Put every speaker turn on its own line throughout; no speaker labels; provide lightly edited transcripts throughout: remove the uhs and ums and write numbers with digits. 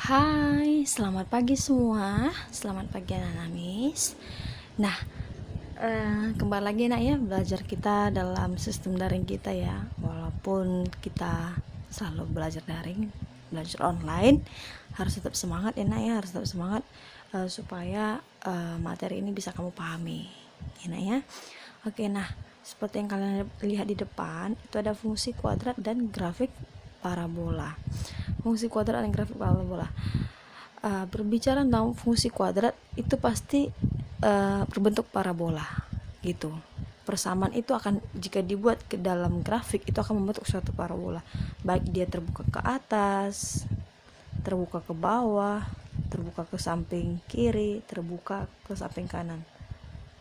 Hai, selamat pagi semua. Selamat pagi anak-anak Miss. Nah, kembali lagi nak ya belajar kita dalam sistem daring kita ya. Walaupun kita selalu belajar daring, belajar online, harus tetap semangat ya nak ya, harus tetap semangat supaya materi ini bisa kamu pahami. Ya nak ya. Oke, nah seperti yang kalian lihat di depan, itu ada fungsi kuadrat dan grafik parabola. Fungsi kuadrat dan grafik parabola. Berbicara tentang fungsi kuadrat itu pasti berbentuk parabola gitu. Persamaan itu akan jika dibuat ke dalam grafik itu akan membentuk suatu parabola, baik dia terbuka ke atas, terbuka ke bawah, terbuka ke samping kiri, terbuka ke samping kanan.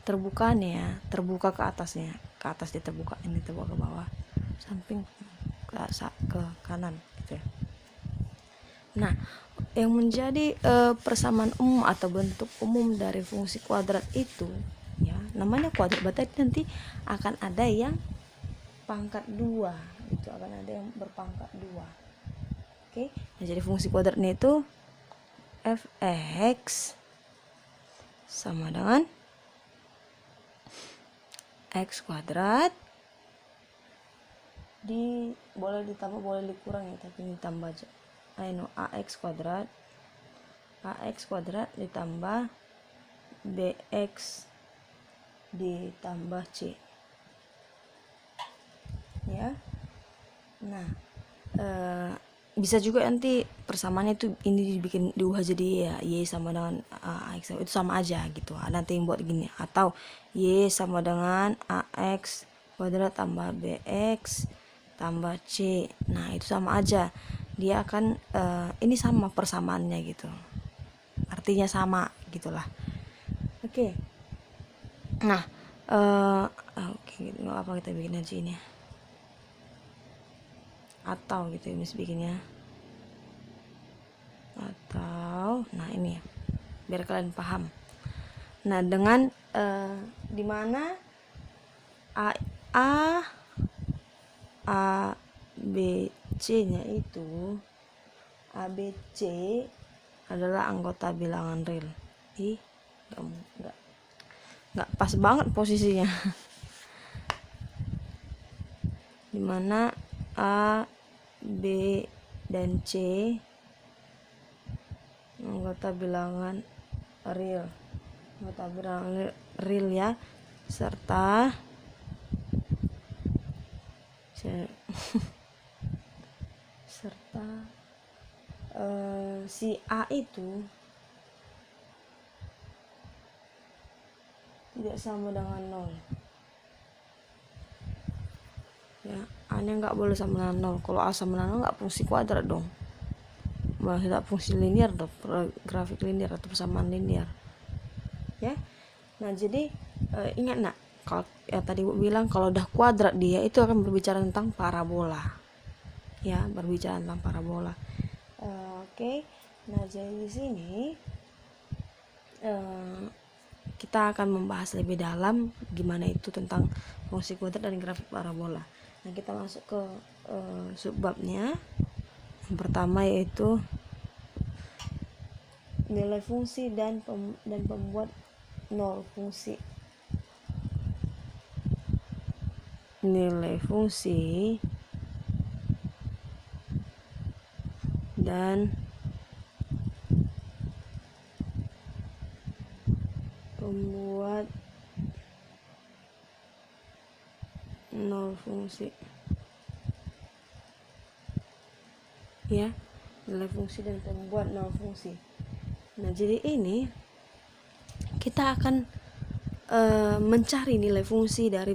Terbukanya terbuka ke atasnya, ke atas dia terbuka, ini terbuka ke bawah, samping ke kanan gitu ya. Nah, yang menjadi persamaan umum atau bentuk umum dari fungsi kuadrat itu ya namanya kuadrat, berarti nanti akan ada yang pangkat 2, itu akan ada yang berpangkat 2. Oke, nah jadi fungsi kuadratnya itu fx sama dengan x kuadrat boleh ditambah boleh dikurang ya, tapi ditambah aja. Ax kuadrat ditambah bx ditambah c ya. Nah, bisa juga nanti persamaannya itu ini diubah jadi ya y sama dengan ax, itu sama aja gitu. Nanti yang buat gini, atau y sama dengan ax kuadrat tambah bx tambah c. Nah, itu sama aja, dia akan ini sama persamaannya gitu, artinya sama gitulah. Oke. Nah, oke, nggak apa kita bikin aja ini atau gitu ya, bikinnya atau nah ini biar kalian paham. Nah, dengan dimana a b c nya itu a b c adalah anggota bilangan real. Nggak pas banget posisinya. Dimana a b dan c anggota bilangan real, ya, serta si a itu tidak sama dengan 0 ya. A nya nggak boleh sama dengan 0. Kalau a sama dengan 0 nggak fungsi kuadrat dong, malah tidak fungsi linear dong, grafik linear atau persamaan linear ya. Nah, jadi ingat nak, kalau ya tadi Bu bilang kalau udah kuadrat dia itu akan berbicara tentang parabola ya, berbicara tentang parabola. Oke. Nah, jadi di sini kita akan membahas lebih dalam gimana itu tentang fungsi kuadrat dan grafik parabola. Nah, kita masuk ke subbabnya. Yang pertama yaitu nilai fungsi dan pembuat nol fungsi. Nilai fungsi dan pembuat nol fungsi ya, nilai fungsi dan pembuat nol fungsi. Nah, jadi ini kita akan mencari nilai fungsi dari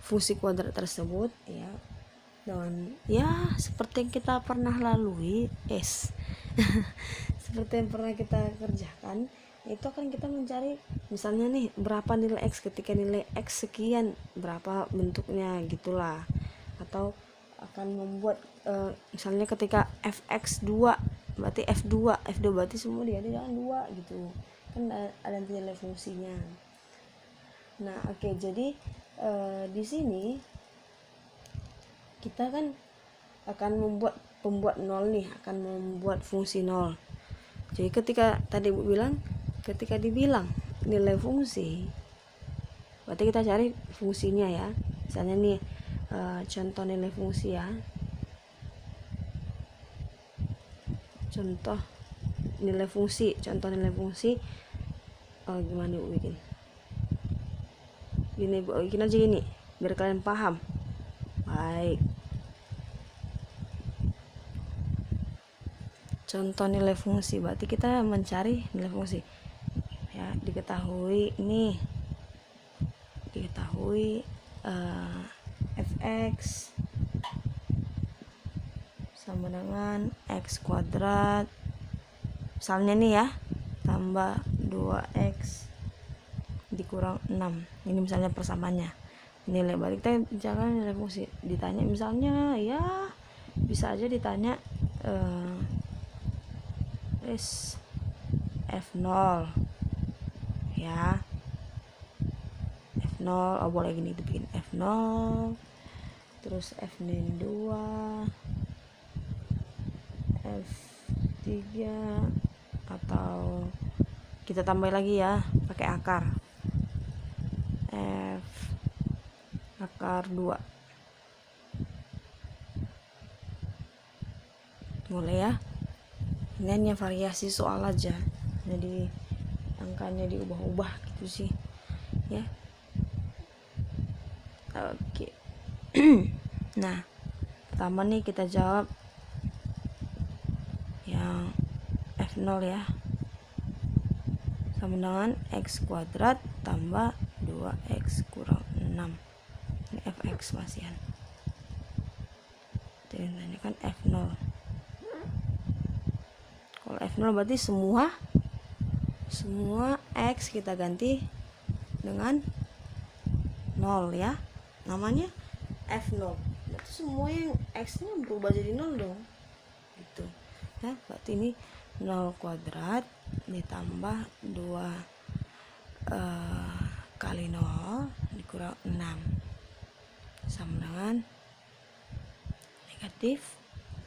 fungsi kuadrat tersebut ya, dengan ya seperti yang kita pernah lalui seperti yang pernah kita kerjakan. Itu akan kita mencari misalnya nih berapa nilai x, ketika nilai x sekian berapa bentuknya gitulah, atau akan membuat misalnya ketika fx 2 berarti f2 berarti semua dia dengan 2 gitu kan, ada nilai fungsinya. Nah, oke, jadi di sini kita kan akan membuat pembuat nol nih akan membuat fungsi nol. Jadi ketika tadi Ibu bilang, ketika dibilang nilai fungsi, berarti kita cari fungsinya ya. Misalnya nih contoh nilai fungsi ya. Contoh nilai fungsi gimana Ibu bikin? Gini Ibu bikin aja gini biar kalian paham. Baik. Contoh nilai fungsi, berarti kita mencari nilai fungsi ya. Diketahui fx sama dengan x kuadrat misalnya nih ya, tambah 2x dikurang 6. Ini misalnya persamaannya nilai, balik kita bicara nilai fungsi. Ditanya misalnya ya, bisa aja ditanya f0 ya, f0 boleh gini dibikin f0 terus f2 f3 atau kita tambah lagi ya pakai akar akar 2 boleh ya. Ini hanya variasi soal aja, jadi angkanya diubah-ubah gitu sih ya. Oke. Nah, pertama nih kita jawab yang f0 ya, sama dengan x kuadrat tambah 2x kurang 6. Ini fx masih kan. Ini kan f0. Kalau f0 berarti semua x kita ganti dengan 0 ya. Namanya f0. Berarti semua yang x-nya berubah jadi 0 dong. Gitu. Ya, berarti ini 0 kuadrat ditambah 2 kali 0 dikurang 6 sama dengan negatif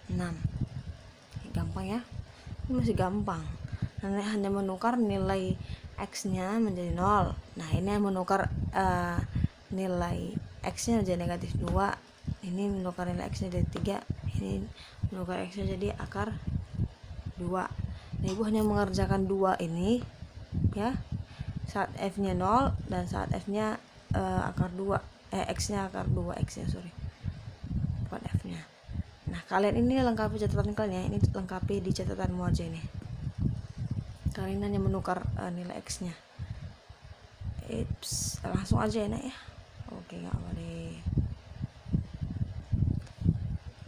6. Ini gampang ya. Ini masih gampang. Hanya menukar nilai x-nya menjadi 0. Nah, ini menukar nilai x-nya jadi negatif 2. Ini menukar nilai x-nya jadi 3. Ini menukar x-nya jadi akar 2. Nah, Ibu hanya mengerjakan 2 ini ya. Saat f-nya 0 dan saat f-nya akar 2. X-nya akar 2, x-nya sorry. Bukan f-nya. Nah, kalian ini lengkapi catatan kalian ya. Ini lengkapi di catatanmu aja ini. Kalian hanya menukar nilai x-nya. Langsung aja ya, Nak ya. Oke, nggak boleh.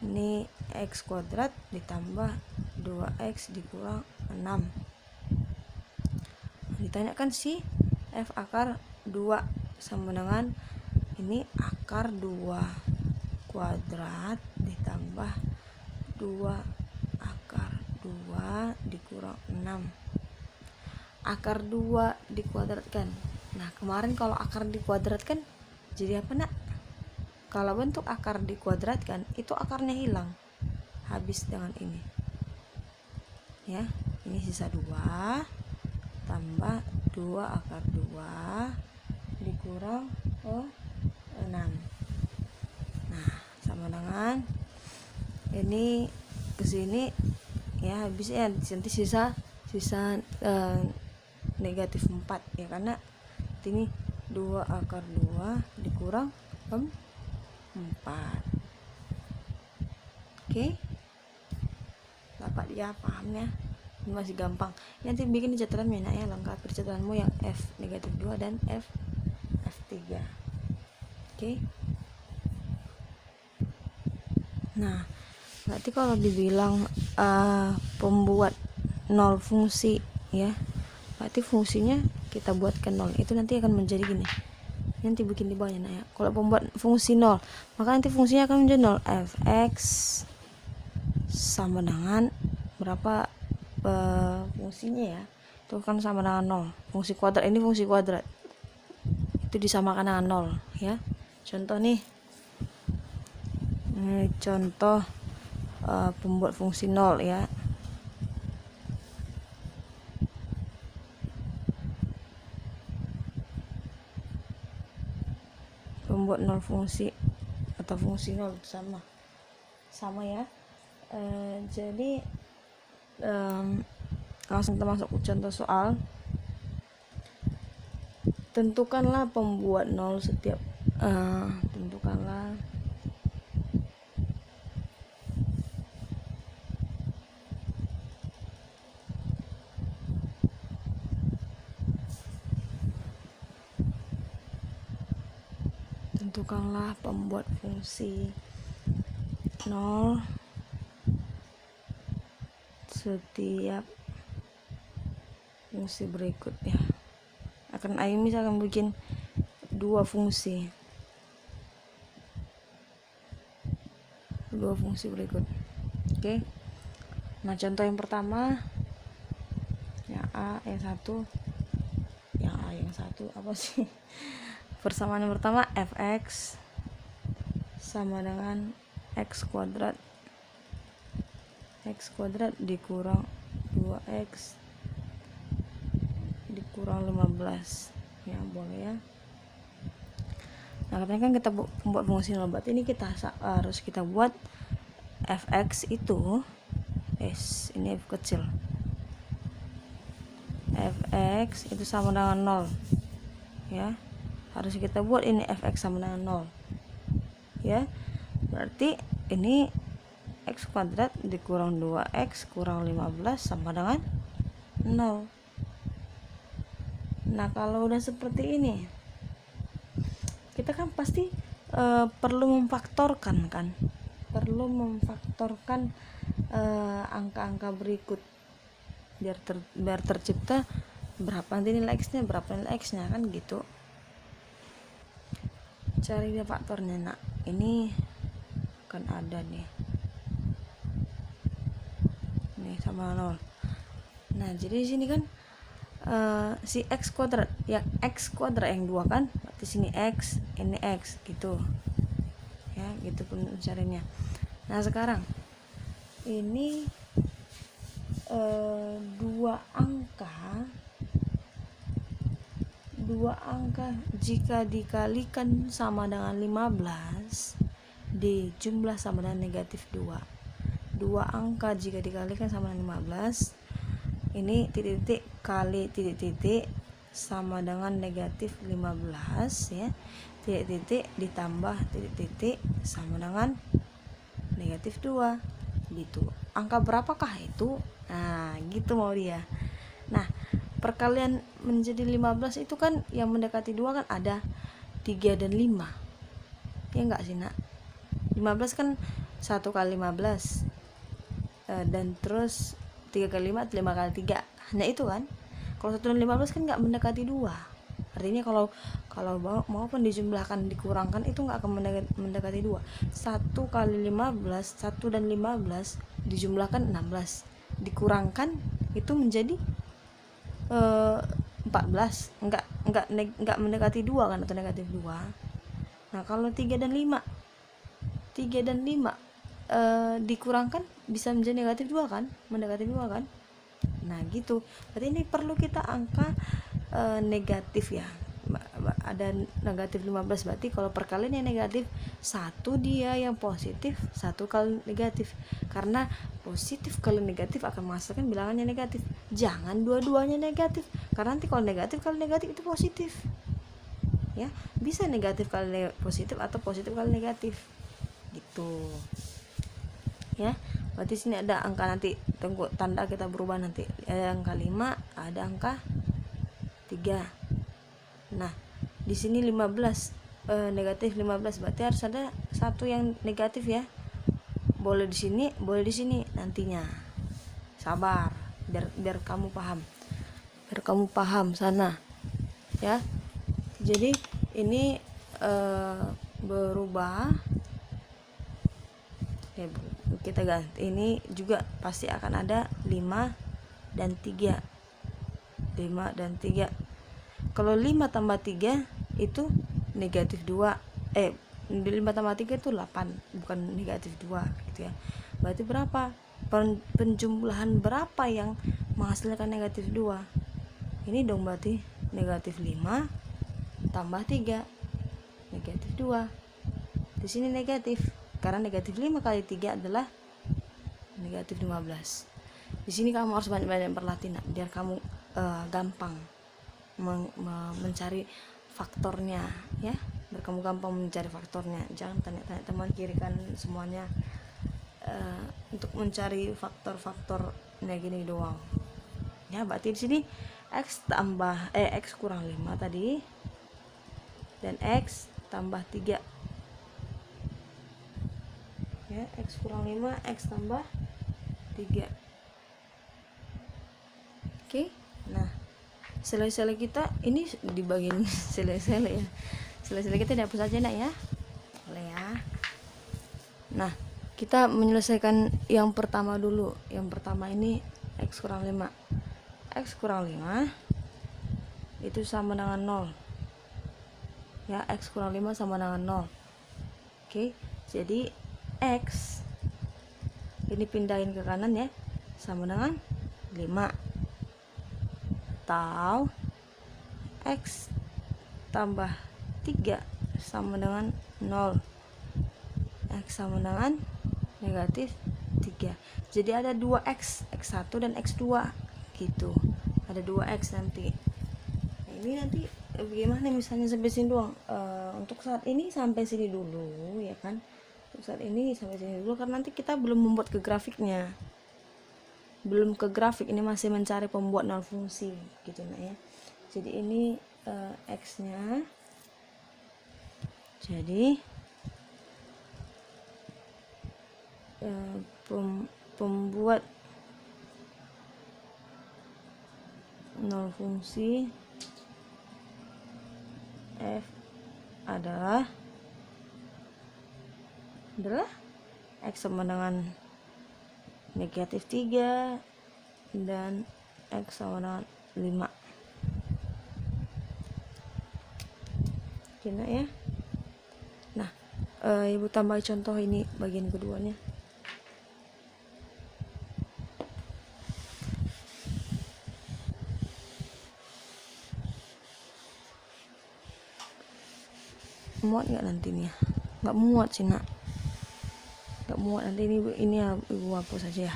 Ini x kuadrat ditambah 2x dikurang 6. Ditanyakan si f akar 2 sama dengan ini akar 2 kuadrat ditambah 2 akar 2 dikurang 6. Akar 2 dikuadratkan. Nah, kemarin kalau akar dikuadratkan jadi apa, Nak? Kalau bentuk akar dikuadratkan itu akarnya hilang. Habis dengan ini. Ya, ini sisa 2 tambah 2 akar 2 dikurang 6. Nah, sama dengan ini ke sini ya, habisnya nanti sisa negatif 4 ya, karena ini 2 akar 2 dikurang 4. Oke, dapat ya, paham ya. Ini masih gampang. Nanti bikin di catatan Nak ya, lengkapi catatanmu yang f negatif 2 dan f3. Oke. Nah, berarti kalau dibilang pembuat 0 fungsi ya, berarti fungsinya kita buatkan 0. Itu nanti akan menjadi gini. Nanti bikin di bawahnya, Nak ya. Kalau pembuat fungsi 0, maka nanti fungsinya akan menjadi 0. Fx sama dengan berapa fungsinya ya, itu kan sama dengan 0. Fungsi kuadrat ini fungsi kuadrat itu disamakan dengan 0 ya. Contoh nih, contoh pembuat fungsi nol ya. Pembuat nol fungsi atau fungsi nol sama ya. Jadi langsung kita masuk ke contoh soal. Tentukanlah pembuat nol setiap tentukanlah pembuat fungsi nol setiap fungsi berikut ya. Ayu misalkan bikin dua fungsi berikut. Oke. Nah, contoh yang pertama yang A yang satu apa sih? Persamaan yang pertama fx sama dengan x kuadrat dikurang 2x dikurang 15 ya, boleh ya. Nah, katanya kan kita buat fungsi nol, berarti ini harus kita buat fx itu ini f kecil, fx itu sama dengan 0 ya, harus kita buat ini fx sama dengan 0 ya. Berarti ini x kuadrat dikurang 2x kurang 15 sama dengan 0. Nah, kalau udah seperti ini kita kan pasti perlu memfaktorkan angka-angka berikut biar tercipta berapa nanti nilai x-nya, kan gitu. Cari dia faktornya. Nah, ini kan ada nih sama 0. Nah, jadi di sini kan si x kuadrat yang 2 kan, berarti sini x, ini x gitu ya, gitu pun caranya. Nah, sekarang ini dua angka jika dikalikan sama dengan 15 dijumlah sama dengan negatif 2. Dua angka jika dikalikan sama dengan 15, ini titik-titik kali titik-titik sama dengan negatif 15 ya, titik-titik ditambah titik-titik sama dengan negatif 2 gitu. Angka berapakah itu? Nah, gitu mau dia. Nah, perkalian menjadi 15 itu kan yang mendekati 2 kan ada 3 dan 5 ya enggak sih nak? 15 kan 1 kali 15 dan terus 3 kali 5 kali 3, hanya itu kan. Kalau 1 dan 15 kan enggak mendekati 2, artinya kalau maupun dijumlahkan dikurangkan itu enggak akan mendekati 2. 1 kali 15, 1 dan 15 dijumlahkan 16, dikurangkan itu menjadi 14, enggak mendekati 2 kan, atau negatif 2. Nah, kalau 3 dan 5 dikurangkan bisa menjadi negatif 2 kan, mendekati 2 kan. Nah, gitu. Berarti ini perlu kita angka negatif ya. Ada negatif 15, berarti kalau perkalian yang negatif, satu dia yang positif, satu kali negatif. Karena positif kali negatif akan menghasilkan bilangannya negatif. Jangan dua-duanya negatif, karena nanti kalau negatif kali negatif itu positif ya, bisa negatif kali positif atau positif kali negatif gitu ya. Berarti sini ada angka, nanti tunggu tanda kita berubah, nanti ada angka 5, ada angka 3. Nah, di sini 15 negatif 15, berarti harus ada satu yang negatif ya. Boleh di sini, boleh di sini nantinya. Sabar, biar kamu paham sana ya. Jadi ini berubah ya, kita ganti. Ini juga pasti akan ada 5 dan 3. 5 dan 3. Kalau 5 tambah 3 itu negatif 2. 5 tambah 3 itu 8, bukan negatif 2 gitu ya. berarti berapa? Penjumlahan berapa yang menghasilkan negatif 2? Ini dong berarti negatif 5 tambah 3, negatif 2. Di sini negatif, karena negatif 5 kali 3 adalah negatif 15. Di sini kamu harus banyak-banyak berlatih nak, biar kamu gampang mencari faktornya ya, biar kamu gampang mencari faktornya. Jangan tanya-tanya teman kiri kan semuanya untuk mencari faktor-faktornya gini doang ya. Berarti di sini x kurang 5 tadi, dan x tambah 3 ya, x kurang 5 x tambah 3. Oke. Nah, sele-sele kita ini di bagian sele-sele ya. Sele-sele kita dihapus aja nak ya. Boleh ya. Nah, kita menyelesaikan yang pertama dulu. Yang pertama ini x kurang 5. X kurang 5 itu sama dengan 0. Ya, x kurang 5 sama dengan 0. Oke, jadi x ini pindahin ke kanan ya, sama dengan 5. Atau x tambah 3 sama dengan 0. X sama dengan negatif 3. Jadi ada 2x, x1 dan x2 gitu. Ada 2x nanti. Nah, ini nanti bagaimana misalnya sampai sini doang. Untuk saat ini sampai sini dulu ya kan. Untuk saat ini sampai sini dulu, karena nanti kita belum membuat ke grafiknya. Belum ke grafik, ini masih mencari pembuat nol fungsi gitu nah ya. Jadi ini x-nya. Jadi pembuat nol fungsi f adalah x sama dengan negatif 3 dan x sama dengan 5. Kena ya. Nah, ibu tambah contoh ini bagian keduanya. Muat nggak nanti nih? Nggak muat sih nak. Nggak muat nanti ini ya, ibu hapus saja ya.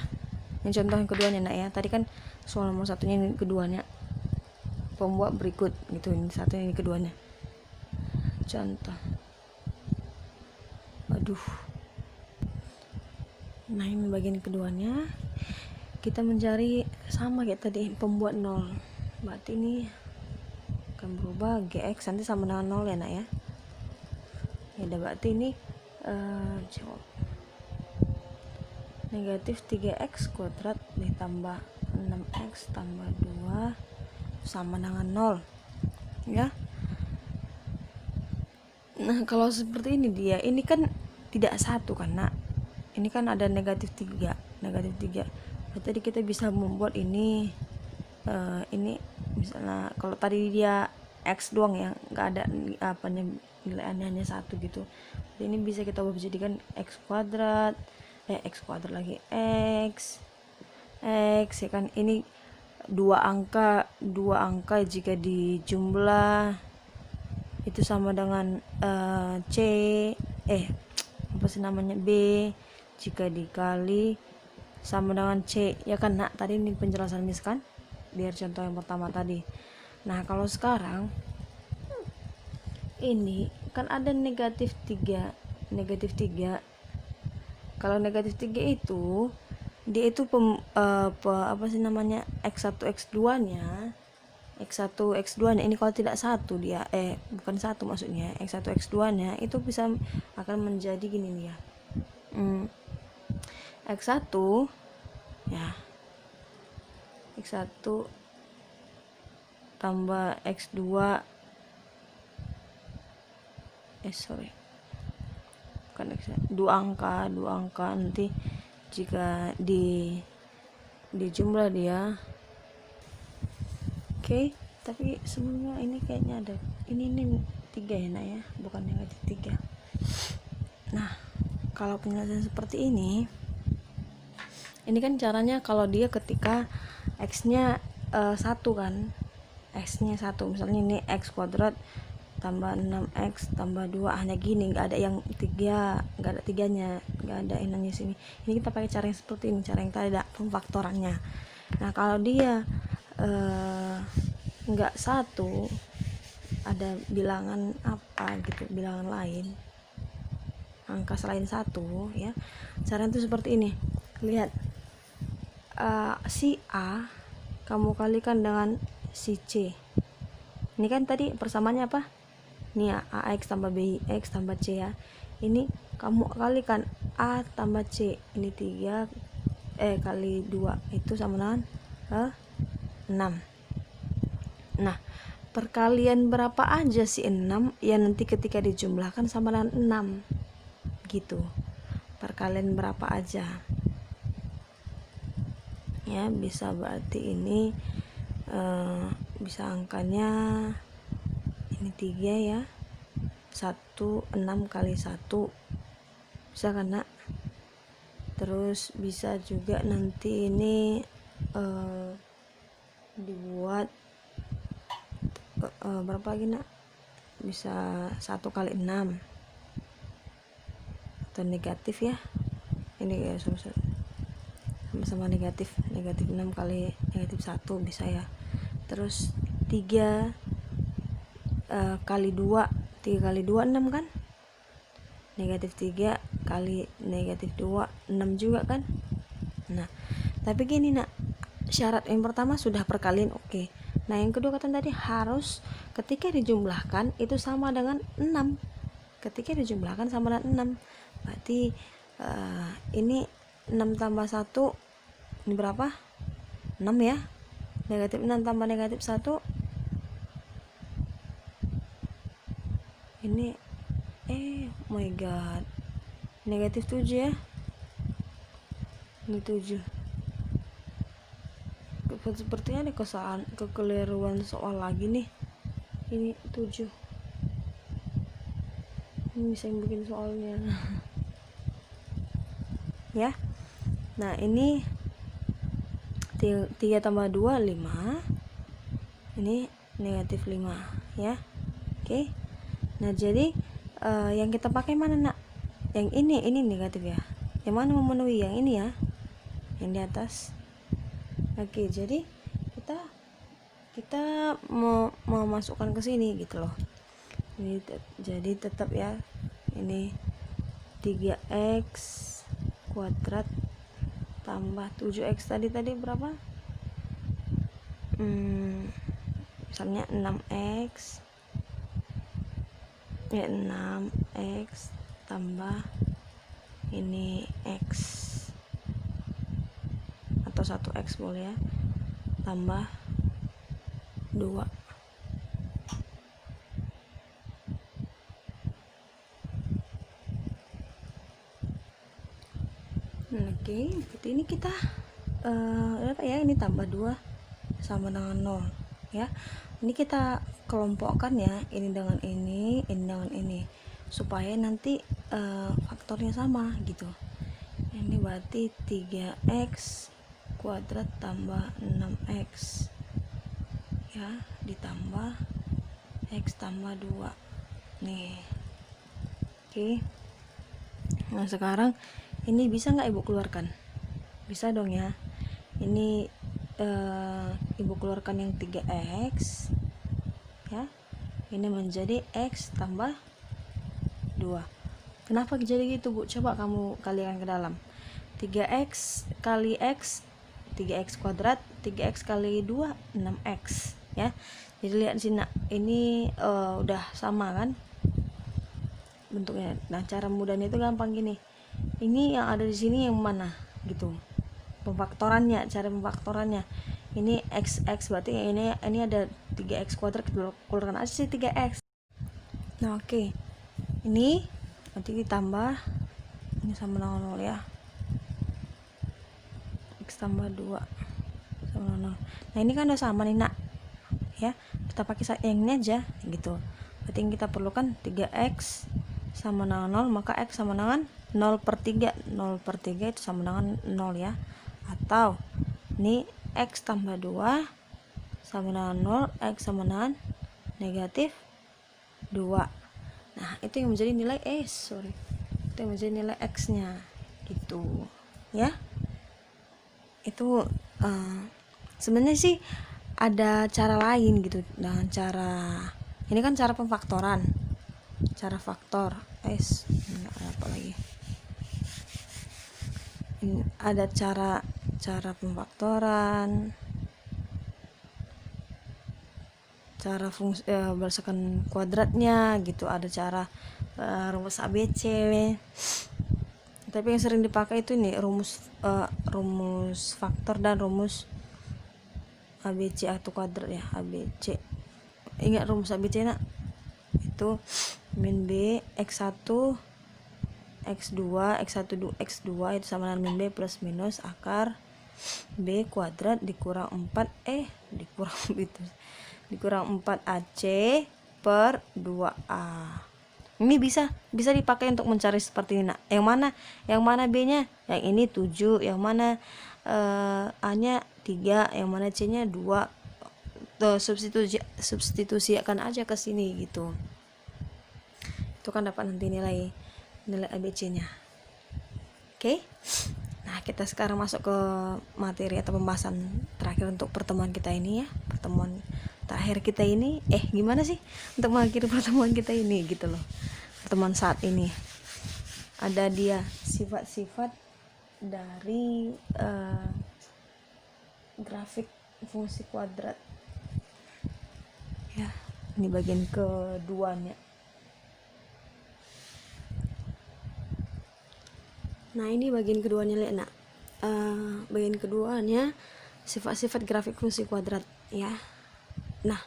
Yang contoh yang keduanya nak ya. Tadi kan soal nomor satunya, ini keduanya. Pembuat berikut gitu. Ini satu, ini keduanya. Contoh. Aduh. Nah, ini bagian keduanya. Kita mencari sama kayak tadi, pembuat 0. Berarti ini akan berubah gx nanti sama dengan 0 ya nak ya. Ya udah, berarti ini jawab negatif 3x kuadrat ditambah 6x tambah 2 sama dengan 0 ya. Nah, kalau seperti ini dia, ini kan tidak satu kan nak, ini kan ada negatif 3. Jadi kita bisa membuat ini ini misalnya kalau tadi dia x doang ya, nggak ada apanya, nilai hanya 1 gitu. Jadi ini bisa kita ubah jadikan x kuadrat lagi x ya kan. Ini dua angka jika dijumlah itu sama dengan c apa sih namanya, b jika dikali sama dengan c ya kan nak. Tadi ini penjelasan Miss kan biar contoh yang pertama tadi. Nah, kalau sekarang ini kan ada negatif 3. Kalau negatif 3 itu dia itu apa sih namanya, x1 x2 nya ini kalau tidak satu dia bukan satu maksudnya, x1 x2 nya itu bisa akan menjadi gini nih ya, x1 ya, x1 tambah x2 bukan x1, dua angka nanti jika dijumlah dia. Oke, tapi sebelumnya ini kayaknya ada ini 3 ya nak ya, bukan negatif 3. Nah, kalau penjelasan seperti ini Ini kan caranya kalau dia ketika x-nya 1 kan, x-nya 1, misalnya ini x kuadrat tambah 6x tambah 2, hanya gini, nggak ada yang 3, nggak ada tiganya, nggak ada enamnya sini. Ini kita pakai cara yang seperti ini, cara yang tadi ada pemfaktorannya. Nah kalau dia nggak 1, ada bilangan apa gitu, bilangan lain, angka selain 1 ya, cara itu seperti ini. Lihat, si A kamu kalikan dengan si C. Ini kan tadi persamaannya apa? Ini ya, AX tambah BX tambah C ya. Ini kamu kalikan A tambah C. Ini 3 kali 2 itu sama dengan 6. Nah, perkalian berapa aja sih 6? Ya nanti ketika dijumlahkan sama dengan 6. Gitu. Perkalian berapa aja? Ya, bisa berarti ini bisa angkanya ini 3 ya. 1, 6 kali 1 bisa kan nak? Terus bisa juga nanti ini dibuat berapa lagi nak? Bisa 1 kali 6 atau negatif ya, ini ya sama-sama negatif 6 kali negatif 1 bisa ya. Terus 3 kali 2, 3 kali 2 6 kan, negatif 3 kali negatif 2 6 juga kan. Nah tapi gini nak, syarat yang pertama sudah perkalian oke. Nah yang kedua kata tadi harus ketika dijumlahkan itu sama dengan 6. Ketika dijumlahkan sama dengan 6 berarti ini 6 tambah 1 ini berapa? 6 ya. Negatif 6 tambah negatif 1 ini oh my god, negatif 7 ya. Ini 7. Sepertinya ada kesalahan, kekeliruan soal lagi nih. Ini 7. Ini bisa yang bikin soalnya. Ya. Nah, ini 3 tambah 2 5. Ini negatif 5 ya. Oke. Nah, jadi yang kita pakai mana nak? Yang ini negatif ya. Yang mana memenuhi? Yang ini ya. Yang di atas. Oke, jadi kita mau masukkan ke sini gitu loh. Ini jadi tetap ya. Ini 3x kuadrat tambah 7x tadi berapa? Misalnya 6x ya, 6x tambah ini x atau 1x boleh ya, tambah 2. Oke, berarti ini kita apa ya, ini tambah 2 sama dengan 0 ya. Ini kita kelompokkan ya, ini dengan ini dengan ini supaya nanti faktornya sama gitu. Ini berarti 3x kuadrat tambah 6x ya, ditambah x tambah 2 nih. Oke. Nah sekarang ini bisa nggak ibu keluarkan? Bisa dong ya. Ini ibu keluarkan yang 3x ya, ini menjadi x tambah 2. Kenapa jadi gitu bu? Coba kamu kalikan ke dalam. 3x kali x 3x kuadrat, 3x kali 2 6x ya. Jadi lihat sini, ini udah sama kan bentuknya. Nah cara mudahnya itu gampang gini, ini yang ada di sini yang mana gitu, pemfaktorannya, cara pemfaktorannya. Ini x berarti ini ada 3x kuadrat, keluarkan aja sih 3x. Nah oke. Ini nanti ditambah ini sama dengan 0 ya, x tambah 2 sama 0. Nah ini kan udah sama nih nak ya, kita pakai yang ini aja gitu. Berarti yang kita perlukan 3x sama dengan 0, maka x sama dengan 0/3. 0/3 itu sama dengan 0 ya. atau ini X tambah 2 sama dengan 0, X sama dengan negatif 2. Nah itu yang menjadi nilai itu yang menjadi nilai X nya gitu ya. Itu sebenarnya sih ada cara lain gitu, dengan cara ini kan cara pemfaktoran, cara faktor apa lagi ini, ada cara pemfaktoran, cara fungsi berdasarkan kuadratnya gitu, ada cara rumus ABC. Tapi yang sering dipakai itu nih rumus faktor dan rumus ABC atau kuadrat ya, ABC. Ingat rumus ABC nak? Itu min B X1 X2 X2 itu sama dengan min B plus minus akar B kuadrat dikurang 4 dikurang 4 AC per 2A. Ini bisa dipakai untuk mencari seperti ini. Nah, yang mana B-nya? Yang ini 7, yang mana A-nya 3, yang mana C-nya 2. Tuh, substitusikan aja ke sini gitu. Itu kan dapat nanti nilai ABC-nya. Oke. Nah, kita sekarang masuk ke materi atau pembahasan terakhir untuk pertemuan kita ini ya. Pertemuan terakhir kita ini gimana sih untuk mengakhiri pertemuan kita ini gitu loh. Pertemuan saat ini ada dia sifat-sifat dari grafik fungsi kuadrat ya. Ini bagian keduanya. Nah ini bagian keduanya Lena. Bagian keduanya sifat-sifat grafik fungsi kuadrat ya. Nah,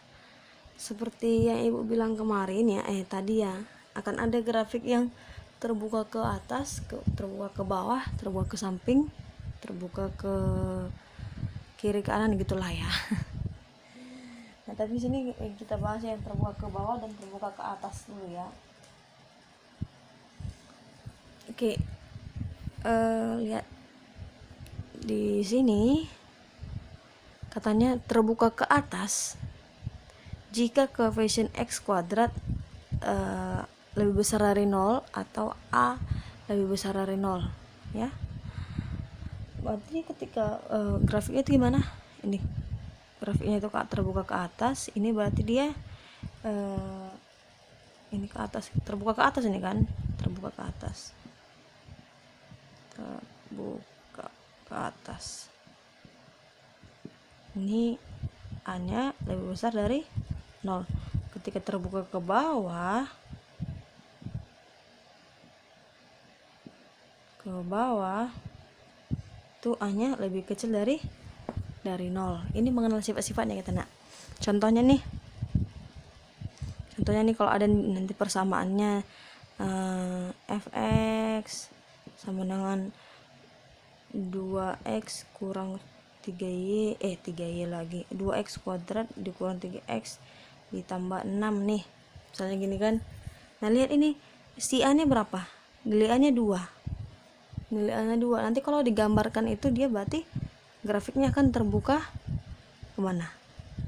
seperti yang Ibu bilang kemarin ya, tadi ya, akan ada grafik yang terbuka ke atas, terbuka ke bawah, terbuka ke samping, terbuka ke kiri kanan gitulah ya. Nah, tapi sini kita bahas yang terbuka ke bawah dan terbuka ke atas dulu ya. Oke. Lihat di sini katanya terbuka ke atas jika koefisien X kuadrat lebih besar dari 0 atau A lebih besar dari 0 ya. Berarti ketika grafiknya itu gimana? Ini grafiknya itu terbuka ke atas, ini berarti dia ini ke atas, terbuka ke atas ini kan, terbuka ke atas, terbuka ke atas. Ini A-nya lebih besar dari 0. Ketika terbuka ke bawah, itu A-nya lebih kecil dari 0. Ini mengenal sifat-sifatnya kita nak. Contohnya nih kalau ada nanti persamaannya fx sama dengan 2x kurang 3y lagi 2x kuadrat dikurang 3x ditambah 6 nih misalnya gini kan. Nah lihat ini si A nya berapa, nilai A nya 2, nanti kalau digambarkan itu dia berarti grafiknya akan terbuka kemana,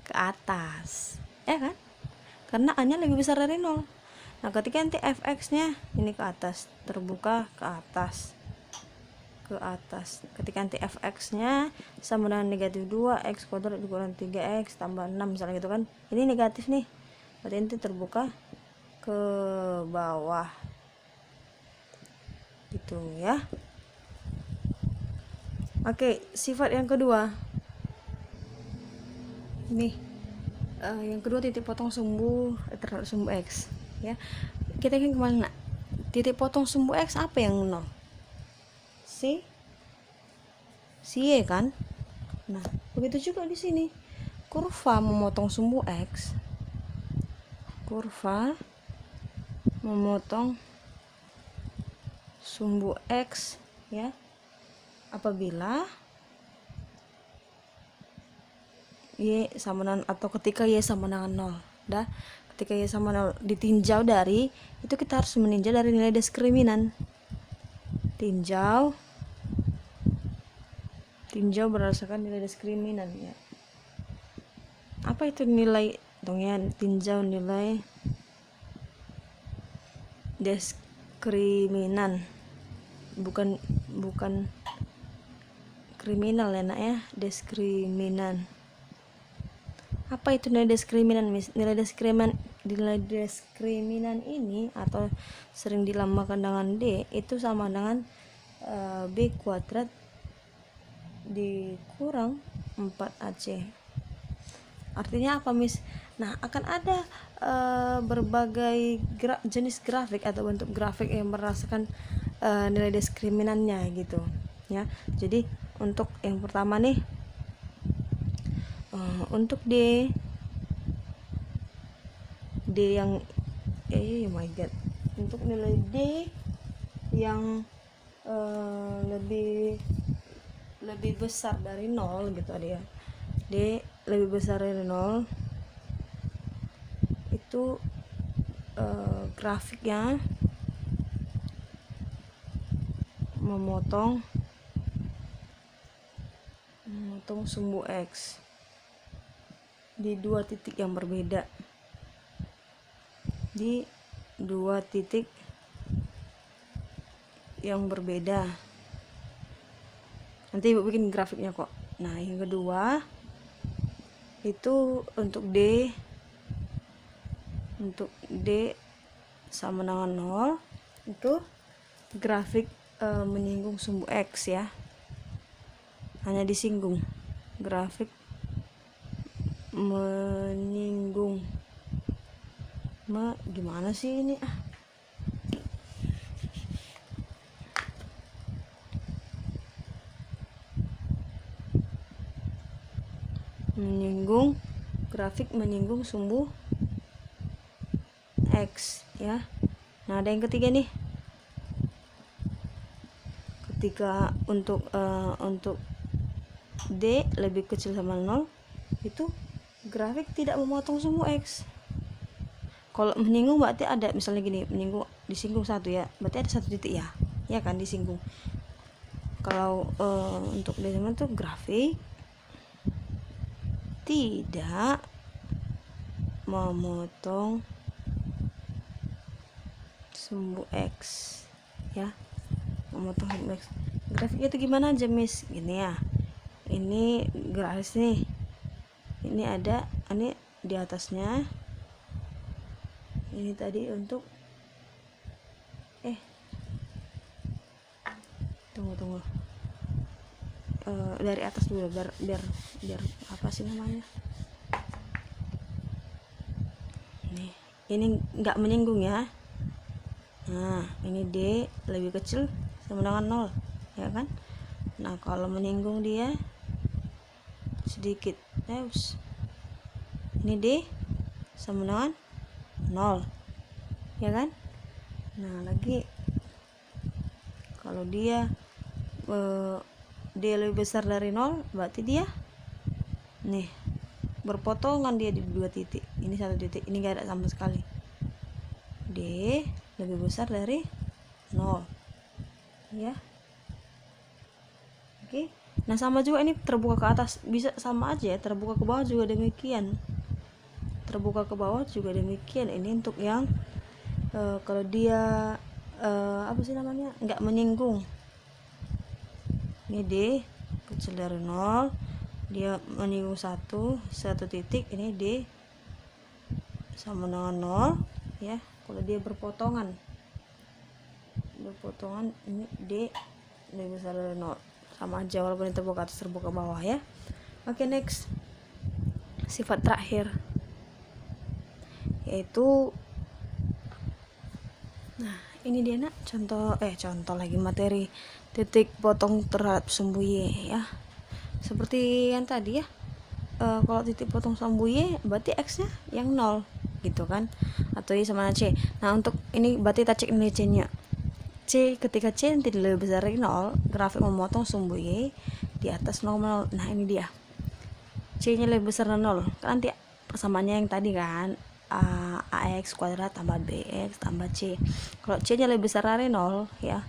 ke atas ya kan, karena A nya lebih besar dari 0. Nah ketika nanti fx nya ini ke atas, terbuka ke atas. Ketika nanti fx nya sama dengan negatif 2x kuadrat dikurang 3x tambah 6 misalnya gitu kan, ini negatif nih, berarti nanti terbuka ke bawah gitu ya. Oke, sifat yang kedua nih, yang kedua titik potong sumbu terhadap sumbu x ya. Kita ingin kemana? Titik potong sumbu x apa yang 0? Si Y kan. Nah begitu juga di sini, kurva memotong sumbu x, ya apabila y sama dengan atau ketika y sama dengan 0. Ketika y sama 0 ditinjau dari itu, kita harus meninjau dari nilai diskriminan. Tinjau tinjau berdasarkan nilai diskriminan ya. Apa itu nilai ya, tinjau nilai diskriminan, bukan kriminal ya nak ya, diskriminan. Apa itu nilai diskriminan, Miss? Nilai diskriminan ini atau sering dilambangkan dengan D itu sama dengan B kuadrat dikurang 4AC. Artinya apa, Miss? Nah, akan ada berbagai jenis grafik atau bentuk grafik yang merasakan nilai diskriminannya gitu ya. Jadi untuk yang pertama nih, untuk D yang oh my god, untuk nilai D yang lebih besar dari 0 gitu ada ya. D lebih besar dari 0 itu grafiknya memotong sumbu X di 2 titik yang berbeda, di 2 titik yang berbeda. Nanti ibu bikin grafiknya kok. Nah, yang kedua itu untuk D sama dengan 0 itu grafik menyinggung sumbu X ya, hanya disinggung, grafik menyinggung gimana sih ini grafik menyinggung sumbu X ya. Nah, ada yang ketiga nih, ketika untuk D lebih kecil sama 0 itu grafik tidak memotong sumbu X. Kalau menyinggung berarti ada, misalnya gini, disinggung 1 ya, berarti ada 1 titik ya kan, disinggung. Kalau untuk D sama itu grafik tidak memotong sumbu X ya, memotong sumbu X. Grafiknya itu gimana aja, Miss? Gini ya, ini garis nih, ini ada, ini di atasnya, ini tadi untuk tunggu dari atas dulu biar apa sih namanya, nih ini nggak menyinggung ya. Nah, ini D lebih kecil sama dengan 0 ya kan. Nah, kalau menyinggung dia sedikit, ini D sama dengan 0 ya kan. Nah, lagi kalau dia D lebih besar dari 0 berarti dia nih berpotongan, dia di 2 titik, ini 1 titik, ini gak ada sama sekali. D lebih besar dari 0 ya. Oke. Nah, sama juga ini terbuka ke atas bisa sama aja ya, terbuka ke bawah juga demikian, terbuka ke bawah juga demikian. Ini untuk yang kalau dia apa sih namanya, nggak menyinggung. Ini D kecil dari 0, dia menyinggung 1 titik, ini D sama dengan 0 ya. Kalau dia berpotongan ini D lebih besar dari 0, sama aja walaupun ini terbuka atas terbuka bawah ya. Oke, next, sifat terakhir yaitu, nah ini dia nak, contoh lagi materi titik potong terhadap sumbu Y ya, seperti yang tadi ya. Kalau titik potong sumbu Y berarti X nya yang 0 gitu kan, atau Y sama C. Nah, untuk ini berarti kita cek nilai C nya. C, ketika C tidak lebih besar dari 0, grafik memotong sumbu Y di atas 0,0. Nah, ini dia, C nya lebih besar dari 0 kan, nanti persamaannya yang tadi kan, AX kuadrat tambah BX tambah C. Kalau C nya lebih besar dari 0 ya,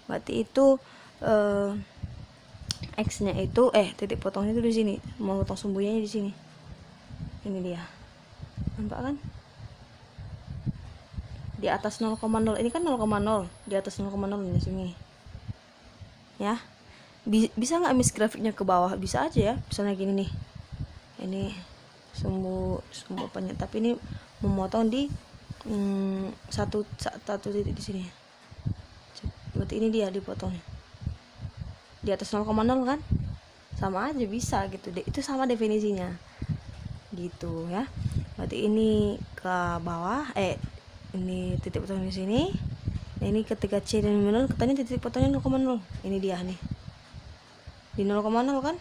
berarti itu X-nya itu titik potongnya itu di sini, mau potong sumbunya di sini. Ini dia, nampak kan? Di atas 0,0 ini kan 0,0, di atas 0,0 di sini ya. Bisa nggak miss grafiknya ke bawah? Bisa aja ya, misalnya gini nih, ini sumbu apanya, tapi ini memotong di satu titik di sini, berarti ini dia dipotongnya di atas 0,0 kan, sama aja bisa gitu deh, itu sama definisinya gitu ya. Berarti ini ke bawah, ini titik potong di sini. Nah, ini ketika C dan 0, katanya titik potongnya 0,0. Ini dia nih, di 0,0 kan.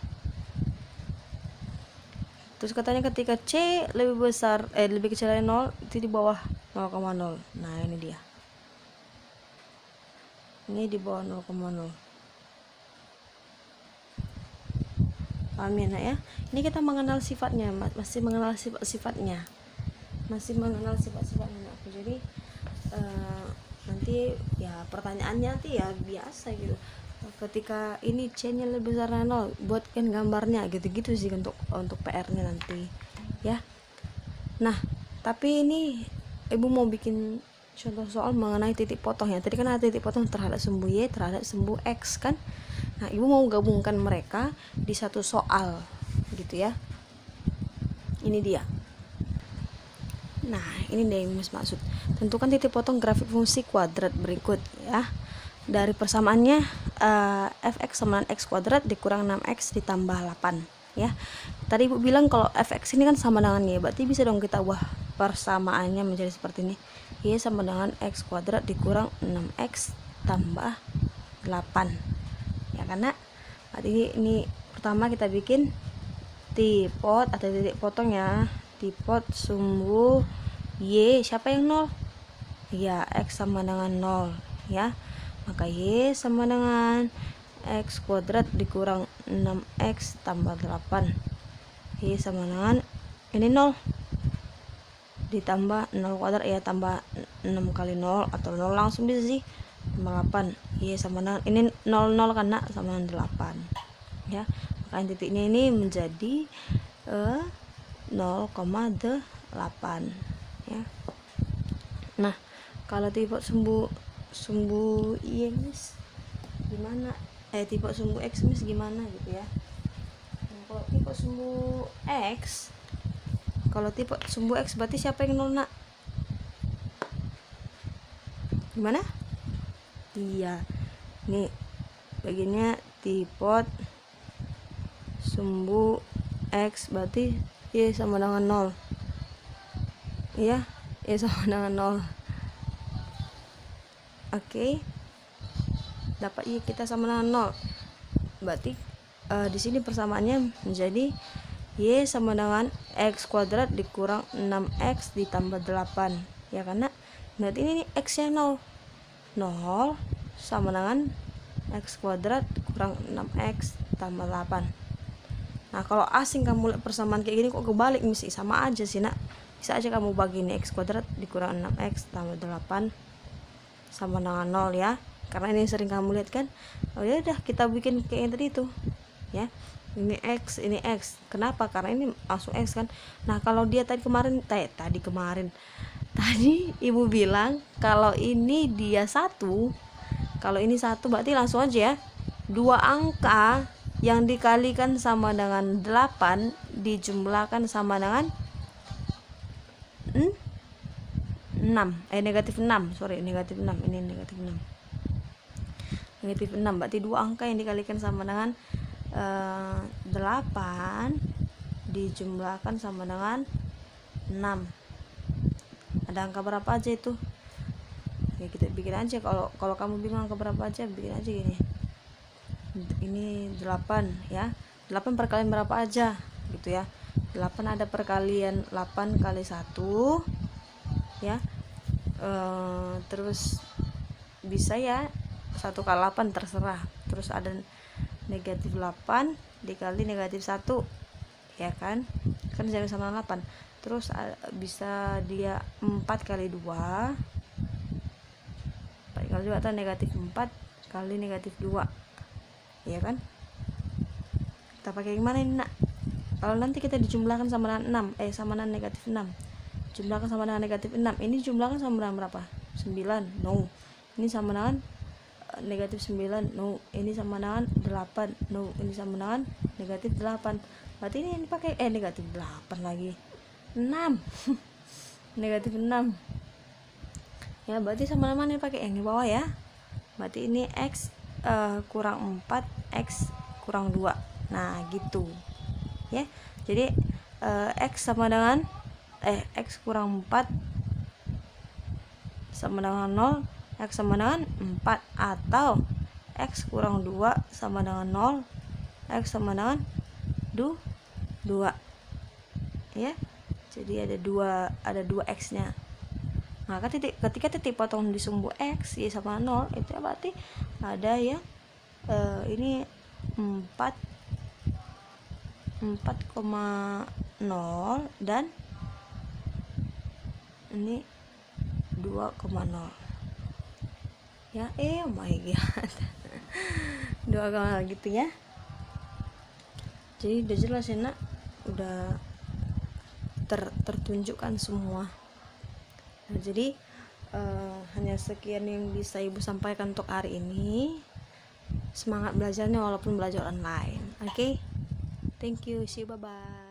Terus katanya ketika C lebih besar, lebih kecil dari 0, itu di bawah 0,0. Nah, ini dia. Ini di bawah 0,0. Paham ya nak ya? Ini kita mengenal sifatnya, masih mengenal sifat-sifatnya. Aku. Jadi nanti ya pertanyaannya nanti ya biasa gitu. Ketika ini C-nya lebih besar dari 0, buatkan gambarnya gitu-gitu sih untuk PR-nya nanti ya. Nah, tapi ini ibu mau bikin contoh soal mengenai titik potong ya. Tadi kan ada titik potong terhadap sumbu Y terhadap sumbu X kan. Nah, ibu mau gabungkan mereka di satu soal gitu ya. Ini dia. Nah, ini deh yang maksud. Tentukan titik potong grafik fungsi kuadrat berikut ya. Dari persamaannya fx sama x kuadrat dikurang 6x ditambah 8 ya. Tadi ibu bilang kalau fx ini kan sama dengan y, berarti bisa dong kita ubah persamaannya menjadi seperti ini. Y sama dengan x kuadrat dikurang 6x tambah 8 ya, karena berarti ini pertama kita bikin tipot atau titik potong ya. Tipot sumbu Y, siapa yang 0? Ya, X sama dengan 0 ya. Maka Y sama dengan X kuadrat dikurang 6X tambah 8. Y sama dengan ini 0 ditambah 0 kuadrat ya, tambah 6 kali 0 atau 0 langsung bisa sih, tambah 8. Y sama dengan ini 0 karena sama dengan 8 ya. Maka titiknya ini menjadi 0,8 ya. Nah, kalau tipe sumbu Y mis gimana? Tipe sumbu X mis gimana gitu ya. Nah, kalau tipe sumbu X, berarti siapa yang 0 nak? Gimana? Iya, nih bagiannya tipot sumbu X, berarti Y sama dengan 0 iya, Y sama dengan 0. Oke, dapat Y kita sama dengan 0, berarti di sini persamaannya menjadi Y sama dengan X kuadrat dikurang 6X ditambah 8 ya, karena berarti ini X nya 0 sama dengan X kuadrat kurang 6X tambah 8. Nah, kalau asing kamu lihat persamaan kayak gini kok kebalik mesti sama aja sih nak. Bisa aja kamu bagi ini X kuadrat dikurang 6X tambah 8 sama dengan 0 ya, karena ini sering kamu lihat kan. Oh ya udah, kita bikin kayak yang tadi itu ya. Ini X, kenapa? Karena ini langsung X kan. Nah, kalau dia tadi ibu bilang kalau ini dia 1, kalau ini 1 berarti langsung aja ya, 2 angka yang dikalikan sama dengan 8 dijumlahkan sama dengan 6 negatif 6 ini negatif 6 berarti 2 angka yang dikalikan sama dengan 8 dijumlahkan sama dengan 6. Ada angka berapa aja itu ya, kita bikin aja. Kalau kamu bingung angka berapa aja, bikin aja gini. Ini 8 ya, 8 perkalian berapa aja gitu ya. 8 ada perkalian 8 kali 1 ya, terus bisa ya 1 kali 8 terserah. Terus ada negatif 8 dikali negatif 1 ya kan jadi sama 8. Terus bisa dia 4 kali 2 atau negatif 4 kali negatif 2 ya kan. kita pakai gimana ini nak? Kalau nanti kita dijumlahkan sama dengan 6, sama dengan negatif 6, jumlahkan sama dengan negatif 6, ini jumlahkan sama dengan berapa? 9, no. Ini sama dengan negatif 9, no. Ini sama dengan 8, no. Ini sama dengan negatif 8. Berarti ini pakai negatif 8 lagi, 6. Negatif 6 ya, berarti sama dengan ini pakai yang di bawah ya. Berarti ini x kurang 4, x kurang 2. Nah gitu ya. Jadi x sama dengan x kurang 4 sama dengan 0, x sama dengan 4, atau x kurang 2 sama dengan 0, x sama dengan 2 ya. Jadi ada 2 x nya. Maka ketika titik potong di sumbu x y sama 0, itu berarti ada ya ini 4,0 dan ini 2,0 ya. Oh my god. 2,0 gitu ya. Jadi udah jelas ya nak, udah tertunjukkan semua. Nah, jadi hanya sekian yang bisa ibu sampaikan untuk hari ini. Semangat belajarnya walaupun belajar online. Oke, thank you, see you, bye bye.